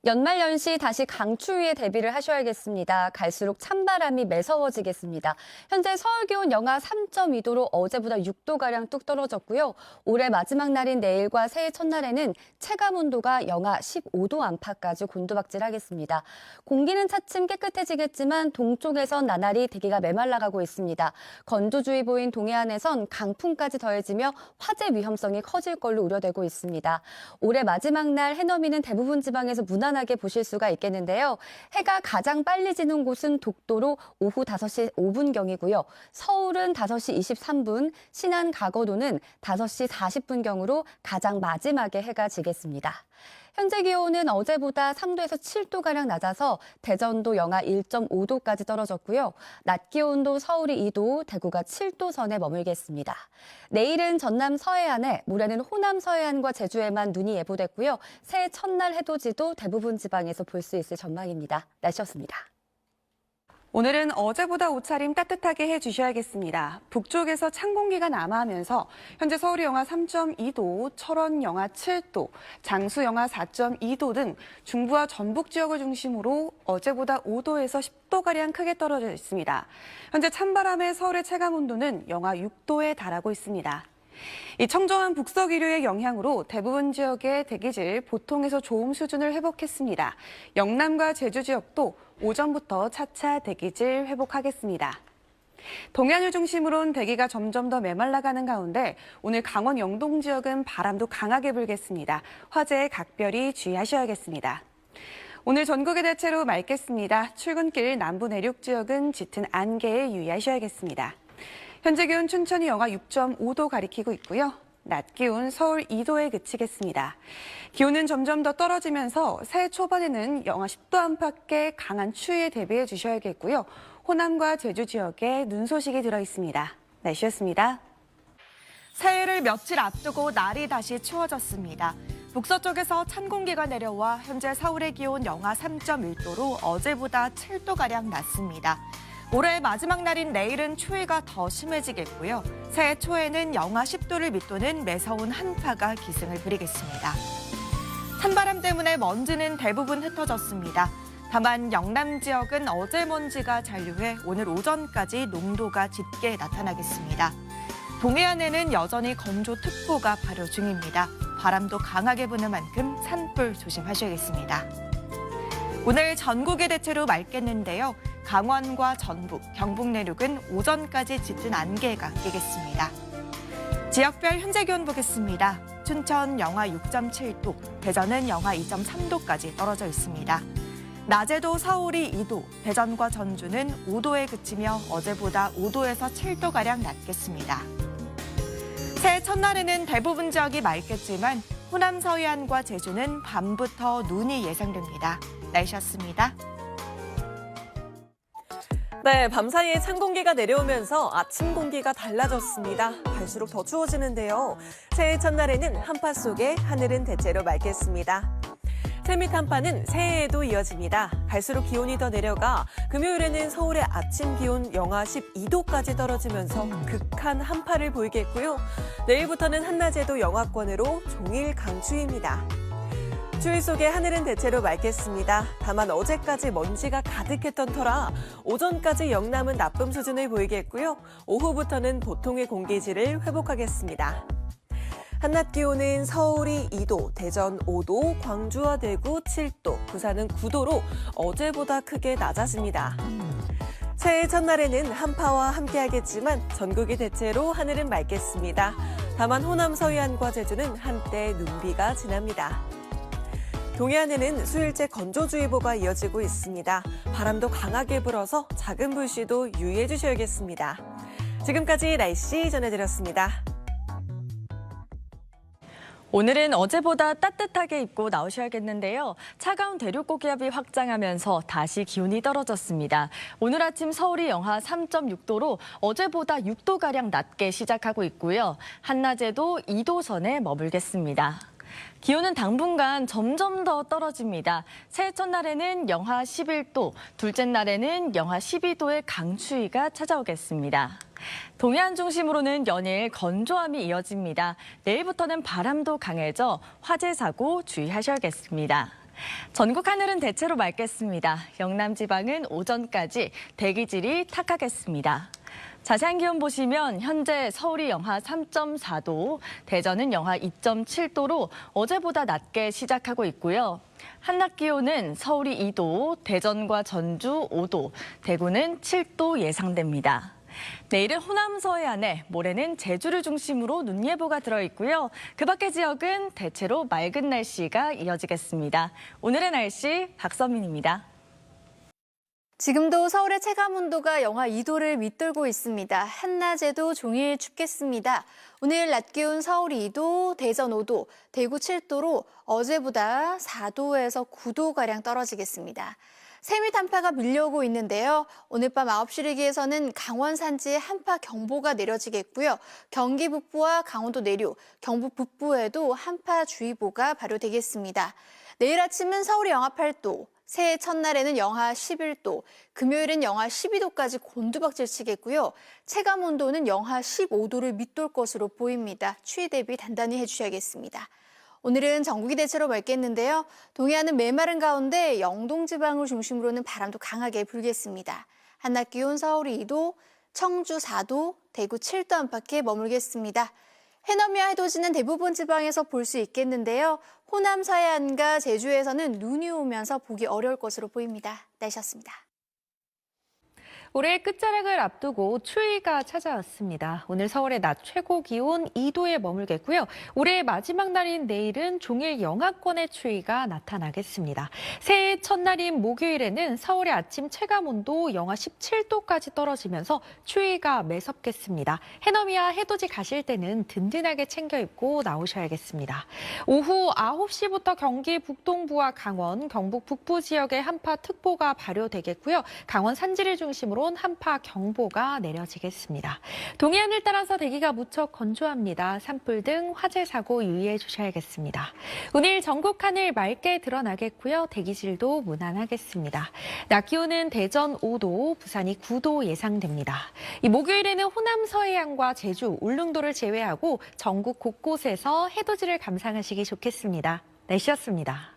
연말연시 다시 강추위에 대비를 하셔야겠습니다. 갈수록 찬바람이 매서워지겠습니다. 현재 서울 기온 영하 3.2도로 어제보다 6도가량 뚝 떨어졌고요. 올해 마지막 날인 내일과 새해 첫날에는 체감 온도가 영하 15도 안팎까지 곤두박질하겠습니다. 공기는 차츰 깨끗해지겠지만 동쪽에선 나날이 대기가 메말라가고 있습니다. 건조주의보인 동해안에선 강풍까지 더해지며 화재 위험성이 커질 걸로 우려되고 있습니다. 올해 마지막 날 해넘이는 대부분 지방에서 무난하게 보실 수가 있겠는데요. 해가 가장 빨리 지는 곳은 독도로 오후 5시 5분경이고요. 서울은 5시 23분, 신안 가거도는 5시 40분경으로 가장 마지막에 해가 지겠습니다. 현재 기온은 어제보다 3도에서 7도가량 낮아서 대전도 영하 1.5도까지 떨어졌고요. 낮 기온도 서울이 2도, 대구가 7도 선에 머물겠습니다. 내일은 전남 서해안에, 모레는 호남 서해안과 제주에만 눈이 예보됐고요. 새해 첫날 해돋이도 대부분 지방에서 볼 수 있을 전망입니다. 날씨였습니다. 오늘은 어제보다 옷차림 따뜻하게 해주셔야겠습니다. 북쪽에서 찬 공기가 남하하면서 현재 서울이 영하 3.2도, 철원 영하 7도, 장수 영하 4.2도 등 중부와 전북 지역을 중심으로 어제보다 5도에서 10도가량 크게 떨어져 있습니다. 현재 찬바람에 서울의 체감 온도는 영하 6도에 달하고 있습니다. 이 청정한 북서 기류의 영향으로 대부분 지역의 대기질 보통에서 좋음 수준을 회복했습니다. 영남과 제주 지역도 오전부터 차차 대기질 회복하겠습니다. 동해안을 중심으로는 대기가 점점 더 메말라가는 가운데 오늘 강원 영동 지역은 바람도 강하게 불겠습니다. 화재에 각별히 주의하셔야겠습니다. 오늘 전국이 대체로 맑겠습니다. 출근길 남부 내륙 지역은 짙은 안개에 유의하셔야겠습니다. 현재 기온 춘천이 영하 6.5도 가리키고 있고요. 낮 기온 서울 2도에 그치겠습니다. 기온은 점점 더 떨어지면서 새해 초반에는 영하 10도 안팎의 강한 추위에 대비해 주셔야겠고요. 호남과 제주 지역에 눈 소식이 들어 있습니다. 날씨였습니다. 새해를 며칠 앞두고 날이 다시 추워졌습니다. 북서쪽에서 찬 공기가 내려와 현재 서울의 기온 영하 3.1도로 어제보다 7도가량 낮습니다. 올해 마지막 날인 내일은 추위가 더 심해지겠고요. 새해 초에는 영하 10도를 밑도는 매서운 한파가 기승을 부리겠습니다. 찬바람 때문에 먼지는 대부분 흩어졌습니다. 다만 영남 지역은 어제 먼지가 잔류해 오늘 오전까지 농도가 짙게 나타나겠습니다. 동해안에는 여전히 건조특보가 발효 중입니다. 바람도 강하게 부는 만큼 산불 조심하셔야겠습니다. 오늘 전국이 대체로 맑겠는데요. 강원과 전북, 경북 내륙은 오전까지 짙은 안개가 끼겠습니다. 지역별 현재 기온 보겠습니다. 춘천 영하 6.7도, 대전은 영하 2.3도까지 떨어져 있습니다. 낮에도 서울이 2도, 대전과 전주는 5도에 그치며 어제보다 5도에서 7도가량 낮겠습니다. 새해 첫날에는 대부분 지역이 맑겠지만 호남 서해안과 제주는 밤부터 눈이 예상됩니다. 날씨였습니다. 네, 밤사이에 찬 공기가 내려오면서 아침 공기가 달라졌습니다. 갈수록 더 추워지는데요. 새해 첫날에는 한파 속에 하늘은 대체로 맑겠습니다. 새밑 한파는 새해에도 이어집니다. 갈수록 기온이 더 내려가 금요일에는 서울의 아침 기온 영하 12도까지 떨어지면서 극한 한파를 보이겠고요. 내일부터는 한낮에도 영하권으로 종일 강추위입니다. 추위 속에 하늘은 대체로 맑겠습니다. 다만 어제까지 먼지가 가득했던 터라 오전까지 영남은 나쁨 수준을 보이겠고요. 오후부터는 보통의 공기질을 회복하겠습니다. 한낮 기온은 서울이 2도, 대전 5도, 광주와 대구 7도, 부산은 9도로 어제보다 크게 낮아집니다. 새해 첫날에는 한파와 함께하겠지만 전국이 대체로 하늘은 맑겠습니다. 다만 호남 서해안과 제주는 한때 눈비가 지납니다. 동해안에는 수일째 건조주의보가 이어지고 있습니다. 바람도 강하게 불어서 작은 불씨도 유의해 주셔야겠습니다. 지금까지 날씨 전해드렸습니다. 오늘은 어제보다 따뜻하게 입고 나오셔야겠는데요. 차가운 대륙 고기압이 확장하면서 다시 기온이 떨어졌습니다. 오늘 아침 서울이 영하 3.6도로 어제보다 6도가량 낮게 시작하고 있고요. 한낮에도 2도 선에 머물겠습니다. 기온은 당분간 점점 더 떨어집니다. 새해 첫날에는 영하 11도, 둘째 날에는 영하 12도의 강추위가 찾아오겠습니다. 동해안 중심으로는 연일 건조함이 이어집니다. 내일부터는 바람도 강해져 화재 사고 주의하셔야겠습니다. 전국 하늘은 대체로 맑겠습니다. 영남 지방은 오전까지 대기질이 탁하겠습니다. 자세한 기온 보시면 현재 서울이 영하 3.4도, 대전은 영하 2.7도로 어제보다 낮게 시작하고 있고요. 한낮 기온은 서울이 2도, 대전과 전주 5도, 대구는 7도 예상됩니다. 내일은 호남 서해안에, 모레는 제주를 중심으로 눈 예보가 들어있고요. 그 밖의 지역은 대체로 맑은 날씨가 이어지겠습니다. 오늘의 날씨 박선민입니다. 지금도 서울의 체감 온도가 영하 2도를 밑돌고 있습니다. 한낮에도 종일 춥겠습니다. 오늘 낮 기온 서울 2도, 대전 5도, 대구 7도로 어제보다 4도에서 9도가량 떨어지겠습니다. 세미 한파가 밀려오고 있는데요. 오늘 밤 9시 일기에서는 강원 산지에 한파 경보가 내려지겠고요. 경기 북부와 강원도 내륙, 경북 북부에도 한파주의보가 발효되겠습니다. 내일 아침은 서울이 영하 8도, 새해 첫날에는 영하 11도, 금요일은 영하 12도까지 곤두박질 치겠고요. 체감 온도는 영하 15도를 밑돌 것으로 보입니다. 추위 대비 단단히 해주셔야겠습니다. 오늘은 전국이 대체로 맑겠는데요. 동해안은 메마른 가운데 영동 지방을 중심으로는 바람도 강하게 불겠습니다. 한낮 기온 서울이 2도, 청주 4도, 대구 7도 안팎에 머물겠습니다. 해넘이와 해돋이는 대부분 지방에서 볼 수 있겠는데요. 호남 서해안과 제주에서는 눈이 오면서 보기 어려울 것으로 보입니다. 날씨였습니다. 올해의 끝자락을 앞두고 추위가 찾아왔습니다. 오늘 서울의 낮 최고 기온 2도에 머물겠고요. 올해의 마지막 날인 내일은 종일 영하권의 추위가 나타나겠습니다. 새해 첫날인 목요일에는 서울의 아침 체감온도 영하 17도까지 떨어지면서 추위가 매섭겠습니다. 해넘이와 해돋이 가실 때는 든든하게 챙겨 입고 나오셔야겠습니다. 오후 9시부터 경기 북동부와 강원, 경북 북부 지역에 한파특보가 발효되겠고요. 강원 산지를 중심으로 한파 경보가 내려지겠습니다. 동해안을 따라서 대기가 무척 건조합니다. 산불 등 화재 사고 유의해 주셔야겠습니다. 오늘 전국 하늘 맑게 드러나겠고요. 대기질도 무난하겠습니다. 낮 기온은 대전 5도, 부산이 9도 예상됩니다. 이 목요일에는 호남 서해안과 제주, 울릉도를 제외하고 전국 곳곳에서 해돋이를 감상하시기 좋겠습니다. 날씨였습니다.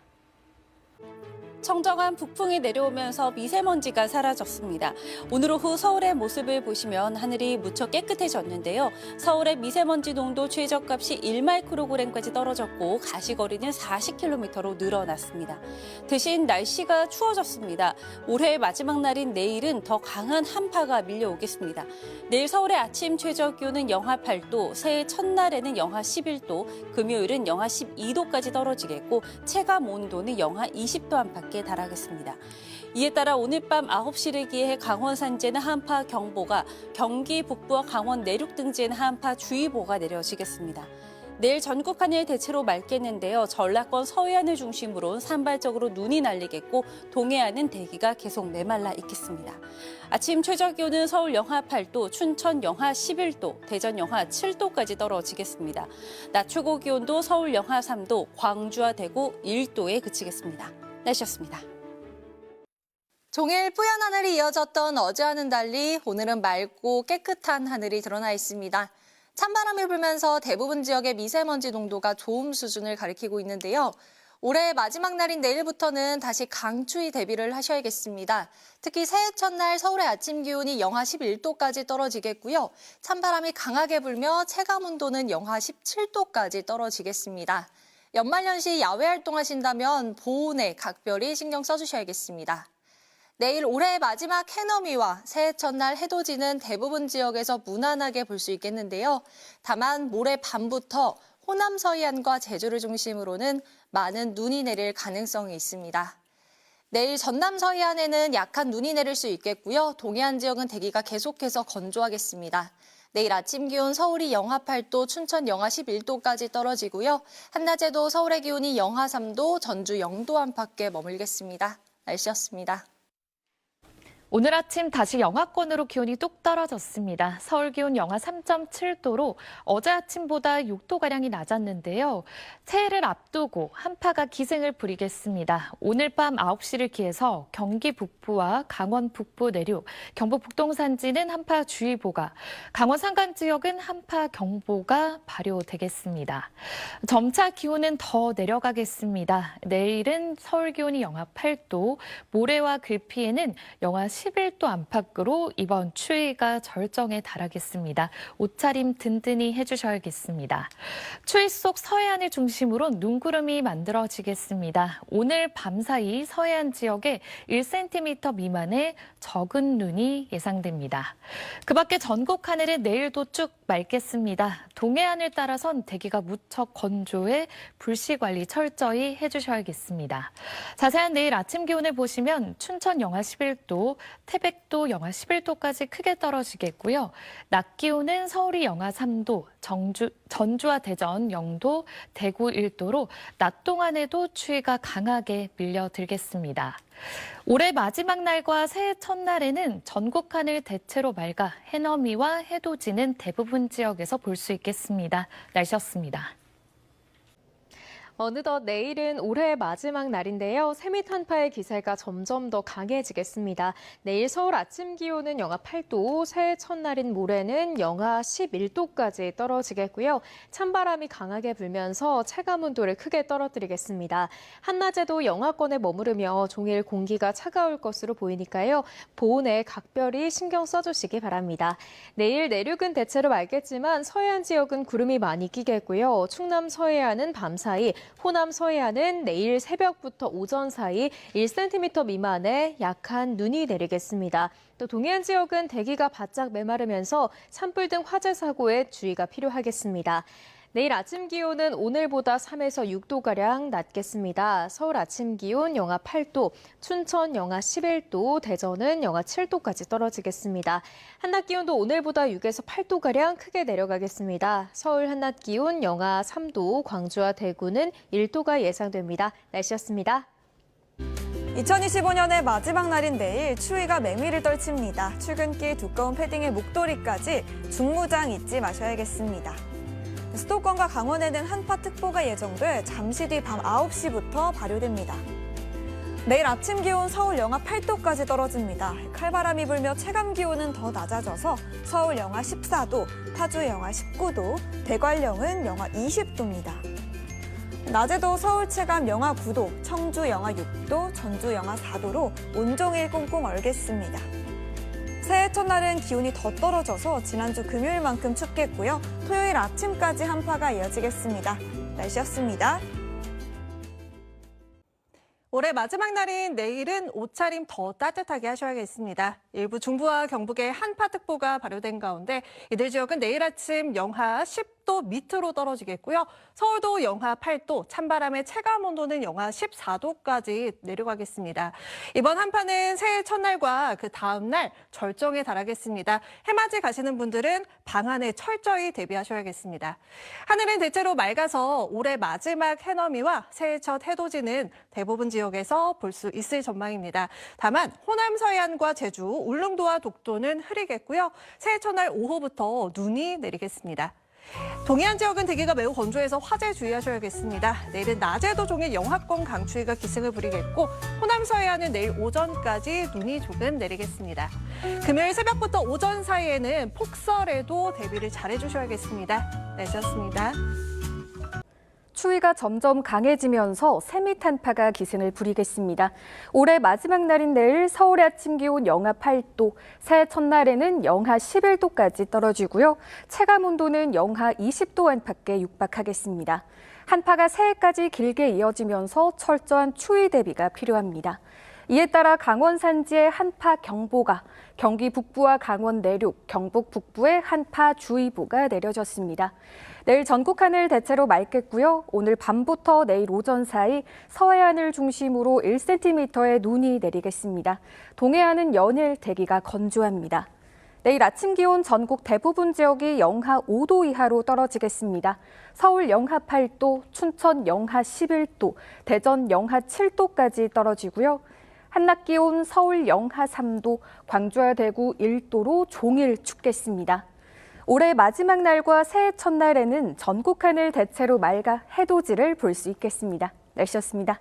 청정한 북풍이 내려오면서 미세먼지가 사라졌습니다. 오늘 오후 서울의 모습을 보시면 하늘이 무척 깨끗해졌는데요. 서울의 미세먼지 농도 최저값이 1마이크로그램까지 떨어졌고 가시거리는 40km로 늘어났습니다. 대신 날씨가 추워졌습니다. 올해의 마지막 날인 내일은 더 강한 한파가 밀려오겠습니다. 내일 서울의 아침 최저 기온은 영하 8도, 새해 첫날에는 영하 11도, 금요일은 영하 12도까지 떨어지겠고 체감 온도는 영하 20도 안팎에 달하겠습니다. 이에 따라 오늘 밤 9시를 기해 강원 산지에는 한파 경보가, 경기 북부와 강원 내륙 등지에는 한파 주의보가 내려지겠습니다. 내일 전국 하늘 대체로 맑겠는데요. 전라권 서해안을 중심으로 산발적으로 눈이 날리겠고 동해안은 대기가 계속 메말라 있겠습니다. 아침 최저 기온은 서울 영하 8도, 춘천 영하 11도, 대전 영하 7도까지 떨어지겠습니다. 낮 최고 기온도 서울 영하 3도, 광주와 대구 1도에 그치겠습니다. 날씨였습니다. 종일 뿌연 하늘이 이어졌던 어제와는 달리 오늘은 맑고 깨끗한 하늘이 드러나 있습니다. 찬바람이 불면서 대부분 지역의 미세먼지 농도가 좋음 수준을 가리키고 있는데요. 올해 마지막 날인 내일부터는 다시 강추위 대비를 하셔야겠습니다. 특히 새해 첫날 서울의 아침 기온이 영하 11도까지 떨어지겠고요. 찬바람이 강하게 불며 체감 온도는 영하 17도까지 떨어지겠습니다. 연말연시 야외 활동하신다면 보온에 각별히 신경 써주셔야겠습니다. 내일 올해의 마지막 해넘이와 새해 첫날 해돋이는 대부분 지역에서 무난하게 볼 수 있겠는데요. 다만 모레 밤부터 호남 서해안과 제주를 중심으로는 많은 눈이 내릴 가능성이 있습니다. 내일 전남 서해안에는 약한 눈이 내릴 수 있겠고요. 동해안 지역은 대기가 계속해서 건조하겠습니다. 내일 아침 기온 서울이 영하 8도, 춘천 영하 11도까지 떨어지고요. 한낮에도 서울의 기온이 영하 3도, 전주 0도 안팎에 머물겠습니다. 날씨였습니다. 오늘 아침 다시 영하권으로 기온이 뚝 떨어졌습니다. 서울 기온 영하 3.7도로 어제 아침보다 6도가량이 낮았는데요. 새해를 앞두고 한파가 기승을 부리겠습니다. 오늘 밤 9시를 기해서 경기 북부와 강원 북부 내륙, 경북 북동산지는 한파주의보가, 강원 산간 지역은 한파경보가 발효되겠습니다. 점차 기온은 더 내려가겠습니다. 내일은 서울 기온이 영하 8도, 모레와 글피에는 영하 11도 안팎으로 이번 추위가 절정에 달하겠습니다. 옷차림 든든히 해주셔야겠습니다. 추위 속 서해안을 중심으로 눈구름이 만들어지겠습니다. 오늘 밤사이 서해안 지역에 1cm 미만의 적은 눈이 예상됩니다. 그 밖에 전국 하늘은 내일도 쭉 맑겠습니다. 동해안을 따라선 대기가 무척 건조해 불씨 관리 철저히 해주셔야겠습니다. 자세한 내일 아침 기온을 보시면 춘천 영하 11도, 태백도 영하 11도까지 크게 떨어지겠고요. 낮 기온은 서울이 영하 3도, 전주와 대전 0도, 대구 1도로 낮 동안에도 추위가 강하게 밀려들겠습니다. 올해 마지막 날과 새해 첫날에는 전국 하늘 대체로 맑아 해넘이와 해돋이는 대부분 지역에서 볼 수 있겠습니다. 날씨였습니다. 어느덧 내일은 올해의 마지막 날인데요. 세미 한파의 기세가 점점 더 강해지겠습니다. 내일 서울 아침 기온은 영하 8도, 새해 첫날인 모레는 영하 11도까지 떨어지겠고요. 찬바람이 강하게 불면서 체감 온도를 크게 떨어뜨리겠습니다. 한낮에도 영하권에 머무르며 종일 공기가 차가울 것으로 보이니까요. 보온에 각별히 신경 써주시기 바랍니다. 내일 내륙은 대체로 맑겠지만 서해안 지역은 구름이 많이 끼겠고요. 충남 서해안은 밤사이, 호남 서해안은 내일 새벽부터 오전 사이 1cm 미만의 약한 눈이 내리겠습니다. 또 동해안 지역은 대기가 바짝 메마르면서 산불 등 화재 사고에 주의가 필요하겠습니다. 내일 아침 기온은 오늘보다 3에서 6도가량 낮겠습니다. 서울 아침 기온 영하 8도, 춘천 영하 11도, 대전은 영하 7도까지 떨어지겠습니다. 한낮 기온도 오늘보다 6에서 8도가량 크게 내려가겠습니다. 서울 한낮 기온 영하 3도, 광주와 대구는 1도가 예상됩니다. 날씨였습니다. 2025년의 마지막 날인 내일 추위가 맹위를 떨칩니다. 출근길 두꺼운 패딩에 목도리까지 중무장 잊지 마셔야겠습니다. 수도권과 강원에는 한파특보가 예정돼 잠시 뒤 밤 9시부터 발효됩니다. 내일 아침 기온 서울 영하 8도까지 떨어집니다. 칼바람이 불며 체감 기온은 더 낮아져서 서울 영하 14도, 파주 영하 19도, 대관령은 영하 20도입니다. 낮에도 서울 체감 영하 9도, 청주 영하 6도, 전주 영하 4도로 온종일 꽁꽁 얼겠습니다. 새해 첫날은 기온이 더 떨어져서 지난주 금요일만큼 춥겠고요. 토요일 아침까지 한파가 이어지겠습니다. 날씨였습니다. 올해 마지막 날인 내일은 옷차림 더 따뜻하게 하셔야겠습니다. 일부 중부와 경북에 한파특보가 발효된 가운데 이들 지역은 내일 아침 영하 10도 밑으로 떨어지겠고요. 서울도 영하 8도, 찬바람의 체감 온도는 영하 14도까지 내려가겠습니다. 이번 한파는 새해 첫날과 그 다음 날 절정에 달하겠습니다. 해맞이 가시는 분들은 방 안에 철저히 대비하셔야겠습니다. 하늘은 대체로 맑아서 올해 마지막 해넘이와 새해 첫 해돋이는 대부분 지역에서 볼 수 있을 전망입니다. 다만 호남 서해안과 제주, 울릉도와 독도는 흐리겠고요. 새해 첫날 오후부터 눈이 내리겠습니다. 동해안 지역은 대기가 매우 건조해서 화재 주의하셔야겠습니다. 내일은 낮에도 종일 영하권 강추위가 기승을 부리겠고 호남 서해안은 내일 오전까지 눈이 조금 내리겠습니다. 금요일 새벽부터 오전 사이에는 폭설에도 대비를 잘해주셔야겠습니다. 날씨였습니다. 추위가 점점 강해지면서 세미 한파가 기승을 부리겠습니다. 올해 마지막 날인 내일 서울의 아침 기온 영하 8도, 새해 첫날에는 영하 11도까지 떨어지고요. 체감 온도는 영하 20도 안팎에 육박하겠습니다. 한파가 새해까지 길게 이어지면서 철저한 추위 대비가 필요합니다. 이에 따라 강원 산지에 한파 경보가, 경기 북부와 강원 내륙, 경북 북부에 한파 주의보가 내려졌습니다. 내일 전국 하늘 대체로 맑겠고요. 오늘 밤부터 내일 오전 사이 서해안을 중심으로 1cm의 눈이 내리겠습니다. 동해안은 연일 대기가 건조합니다. 내일 아침 기온 전국 대부분 지역이 영하 5도 이하로 떨어지겠습니다. 서울 영하 8도, 춘천 영하 11도, 대전 영하 7도까지 떨어지고요. 한낮 기온 서울 영하 3도, 광주와 대구 1도로 종일 춥겠습니다. 올해 마지막 날과 새해 첫날에는 전국 하늘 대체로 맑아 해돋이를 볼 수 있겠습니다. 날씨였습니다.